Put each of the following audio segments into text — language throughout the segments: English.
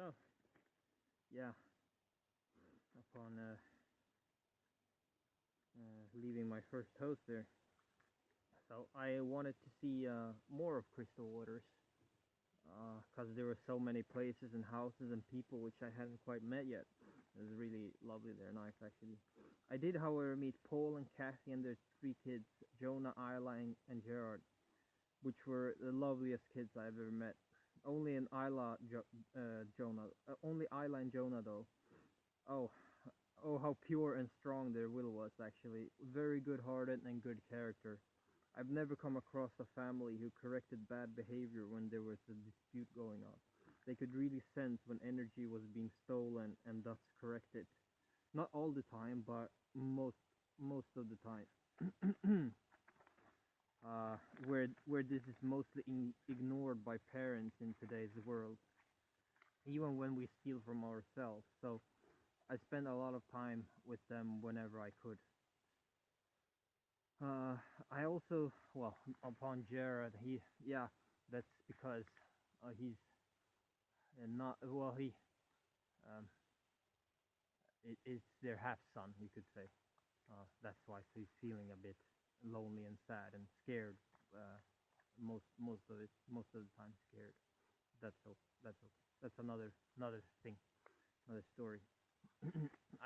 So, yeah, upon leaving my first host there, so I wanted to see more of Crystal Waters, because there were so many places and houses and people which I hadn't quite met yet. It was really lovely there, nice actually. I did, however, meet Paul and Kathy and their three kids, Jonah, Isla, and Gerard, which were the loveliest kids I've ever met. Only in Jonah, only Isla and Jonah though. Oh, oh, how pure and strong their will was, actually. Very good hearted and good character. I've never come across a family who corrected bad behavior when there was a dispute going on. They could really sense when energy was being stolen and thus correct it. Not all the time, but most of the time. Where this is mostly ignored by parents in today's world, even when we steal from ourselves. So I spent a lot of time with them whenever I could. Uh, I also, well, upon Jared, yeah, that's because he's not, well, um, it's their half son, you could say. That's why he's feeling a bit lonely and sad and scared. Uh, most of the time scared. That's okay. That's another thing, another story.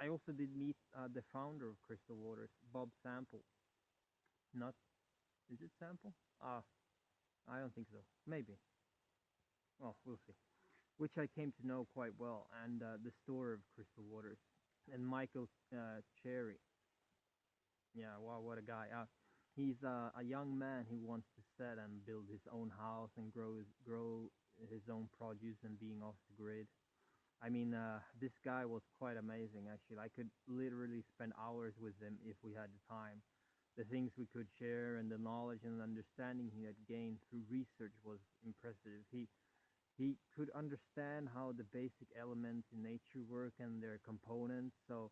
I also did meet the founder of Crystal Waters, Bob Sample. Not, is it Sample? I don't think so. Maybe. Well, we'll see. Which I came to know quite well, and the store of Crystal Waters, and Michael Cherry. Yeah, wow, what a guy. He's a young man who wants to set and build his own house and grow his own produce and being off the grid. I mean, this guy was quite amazing, actually. I could literally spend hours with him if we had the time. The things we could share and the knowledge and understanding he had gained through research was impressive. He could understand how the basic elements in nature work and their components, so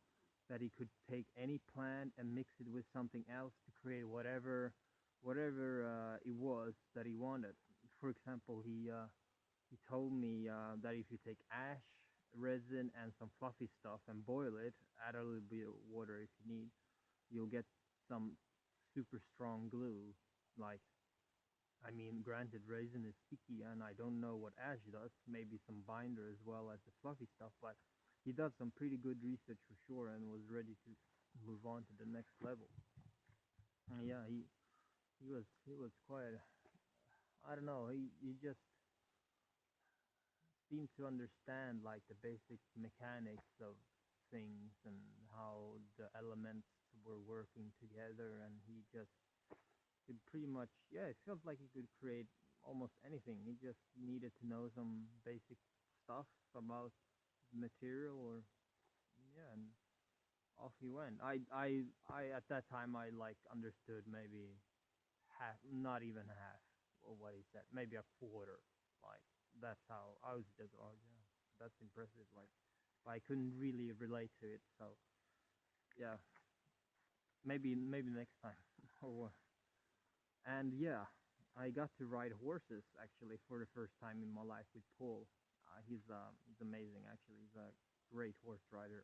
that he could take any plant and mix it with something else to create whatever it was that he wanted. For example, he told me that if you take ash, resin, and some fluffy stuff and boil it, add a little bit of water if you need, you'll get some super strong glue. Like, I mean, granted, resin is sticky, and I don't know what ash does. Maybe some binder as well as the fluffy stuff, but he does some pretty good research for sure, and was ready to move on to the next level. And yeah, he was quite. I don't know. He just seemed to understand like the basic mechanics of things and how the elements were working together, and he just could pretty much, yeah, it felt like he could create almost anything. He just needed to know some basic stuff about material, or yeah, and off he went. I at that time I like understood maybe half, not even half of what he said, maybe a quarter. Like, that's how I was just, oh yeah, that's impressive. Like, but I couldn't really relate to it. So yeah, maybe next time. Or and yeah, I got to ride horses actually for the first time in my life with Paul. He's amazing actually. He's a great horse rider.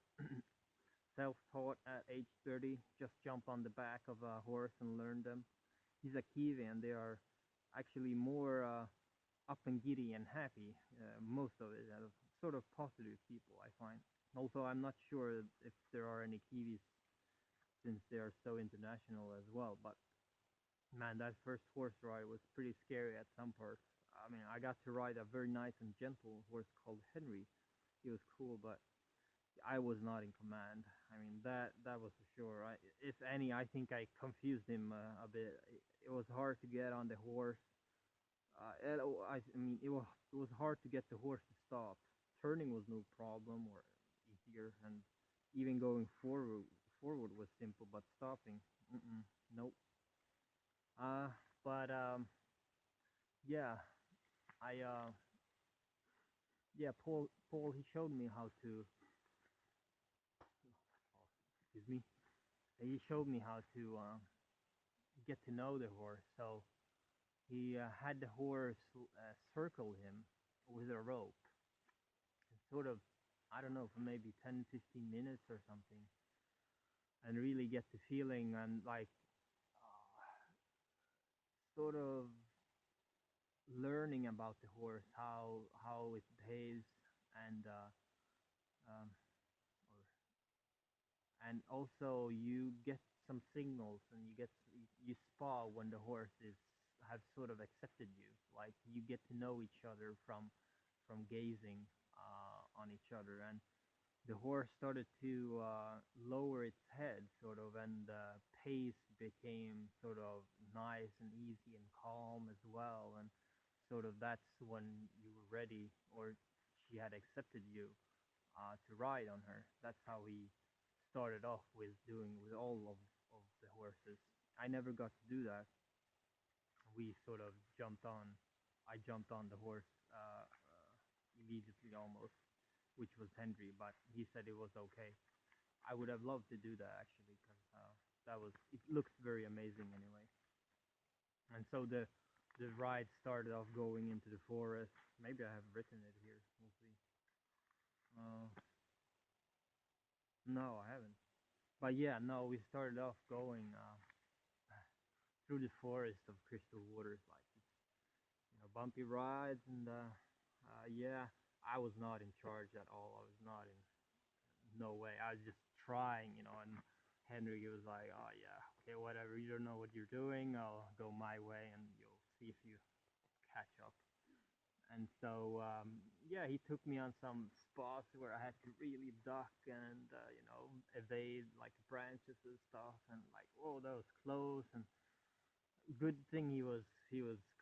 Self-taught at age 30, just jump on the back of a horse and learn them. He's a Kiwi, and they are actually more up and giddy and happy. Most of it, sort of positive people, I find. Also, I'm not sure if there are any Kiwis since they are so international as well. But man, that first horse ride was pretty scary at some parts. I mean, I got to ride a very nice and gentle horse called Henry. He was cool, but I was not in command. I mean, that was for sure. If any, I think I confused him a bit. It was hard to get on the horse. I mean, it was hard to get the horse to stop. Turning was no problem or easier, and even going forward was simple. But stopping, nope. Uh, but yeah, I yeah, Paul, he showed me how to. Oh, excuse me. He showed me how to get to know the horse. So he had the horse circle him with a rope. sort of, I don't know, for maybe 10, 15 minutes or something, and really get the feeling and like sort of learning about the horse, how it behaves, and um, or, and also you get some signals, and you spot when the horse is have sort of accepted you. Like you get to know each other from gazing on each other, and the horse started to lower its head, sort of, and the pace became sort of nice and easy and calm as well. And sort of that's when you were ready, or she had accepted you to ride on her. That's how we started off with doing with all of the horses. I never got to do that. We sort of jumped on. I jumped on the horse immediately almost, which was Henry, but he said it was okay. I would have loved to do that actually, because that was it looked very amazing anyway. And so the ride started off going into the forest. Maybe I have written it here. We'll see. Uh, no, I haven't. But yeah, no, we started off going through the forest of crystal waters, like it's, bumpy rides, and yeah, I was not in charge at all. I was not in no way. I was just trying, and Henry was like, "Oh yeah, okay, whatever. You don't know what you're doing. I'll go my way, and you'll see if you catch up." And so, yeah, he took me on some spots where I had to really duck and, evade like branches and stuff, and like, whoa, that was close. And good thing he was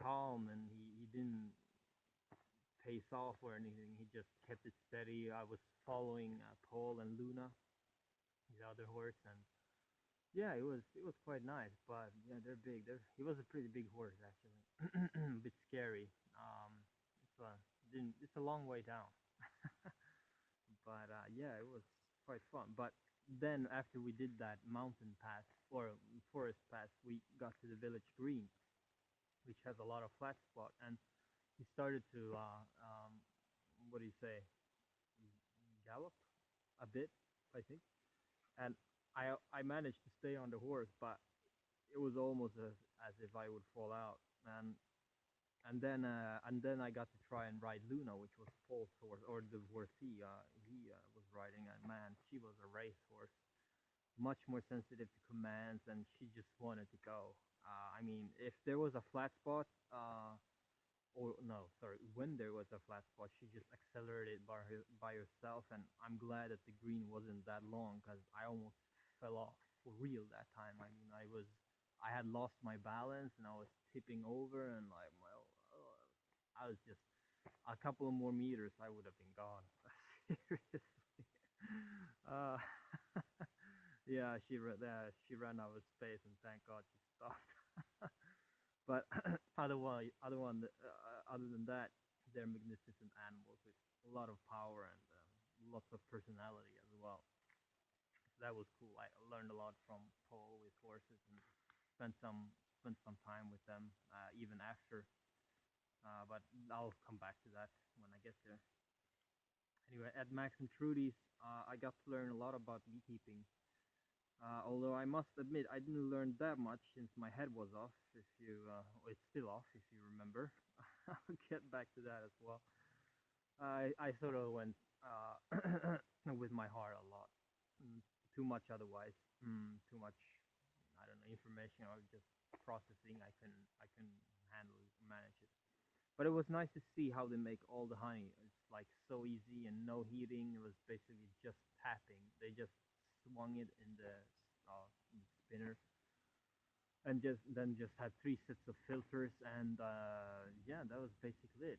calm, and he didn't pace off or anything. He just kept it steady. I was following Paul and Luna, the other horse, and yeah, it was quite nice. But yeah, they're big. He was a pretty big horse actually, a bit scary. It's a it's a long way down, but yeah, it was quite fun. But then after we did that mountain pass or forest pass, we got to the village green, which has a lot of flat spot, and he started to what do you say, gallop a bit, I think, and I managed to stay on the horse, but it was almost as if I would fall out, and then I got to try and ride Luna, which was Paul's horse, or the horse he was riding, and man, she was a race horse, much more sensitive to commands, and she just wanted to go. I mean, if there was a flat spot, or no, sorry, when there was a flat spot, she just accelerated by herself, and I'm glad that the green wasn't that long, because I almost fell off for real that time. I mean, I had lost my balance, and I was tipping over, and like I was just a couple of more meters, I would have been gone. Seriously. Uh, yeah, she ran out of space, and thank God she stopped. But other than that, they're magnificent animals with a lot of power and lots of personality as well. So that was cool. I learned a lot from Paul with horses, and spent some time with them even after. But I'll come back to that when I get there. Anyway, at Max and Trudy's, I got to learn a lot about beekeeping. Although I must admit, I didn't learn that much since my head was off. It's still off, if you remember. I'll get back to that as well. I sort of went with my heart a lot. Mm, Too much otherwise. Too much. I don't know, information or just processing. I can manage it. But it was nice to see how they make all the honey. It's like so easy and no heating. It was basically just tapping. They just swung it in the spinner, and just had three sets of filters, and yeah, that was basically it.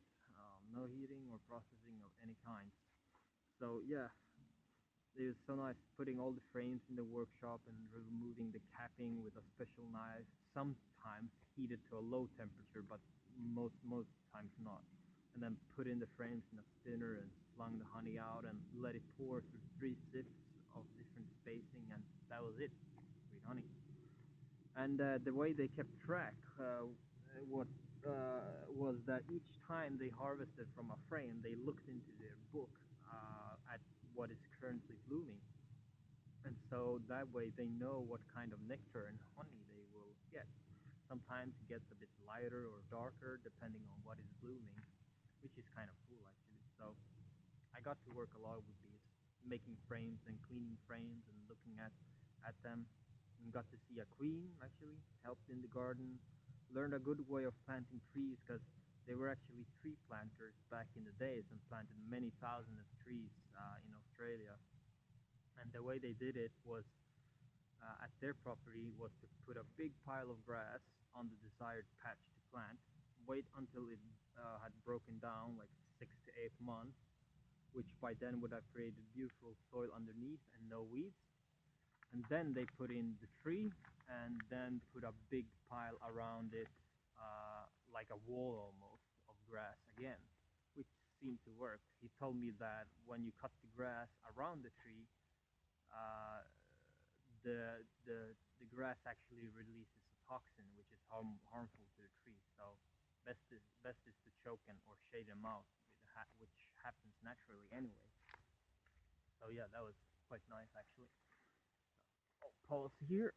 No heating or processing of any kind. So yeah, it was so nice putting all the frames in the workshop and removing the capping with a special knife. Sometimes heated to a low temperature, but most times not. And then put in the frames in a spinner and slung the honey out and let it pour through three sifts of different spacing, and that was it. Sweet honey. And the way they kept track, what was that each time they harvested from a frame, they looked into their book. at what is currently blooming, and so that way they know what kind of nectar and honey they will get. Sometimes it gets a bit lighter or darker depending on what is blooming, which is kind of cool actually. So I got to work a lot with bees, making frames and cleaning frames and looking at them. And got to see a queen actually, helped in the garden, learned a good way of planting trees because they were actually tree planters back in the days and planted many thousands of trees in Australia. And the way they did it was at their property was to put a big pile of grass on the desired patch to plant, wait until it had broken down like 6 to 8 months, which by then would have created beautiful soil underneath and no weeds. And then they put in the tree and then put a big pile around it, like a wall almost of grass again, which seemed to work. He told me that when you cut the grass around the tree, uh, the grass actually releases a toxin which is harmful to the tree. So best is to choke and or shade them out, which happens naturally anyway. So yeah, that was quite nice actually. Oh, pause here.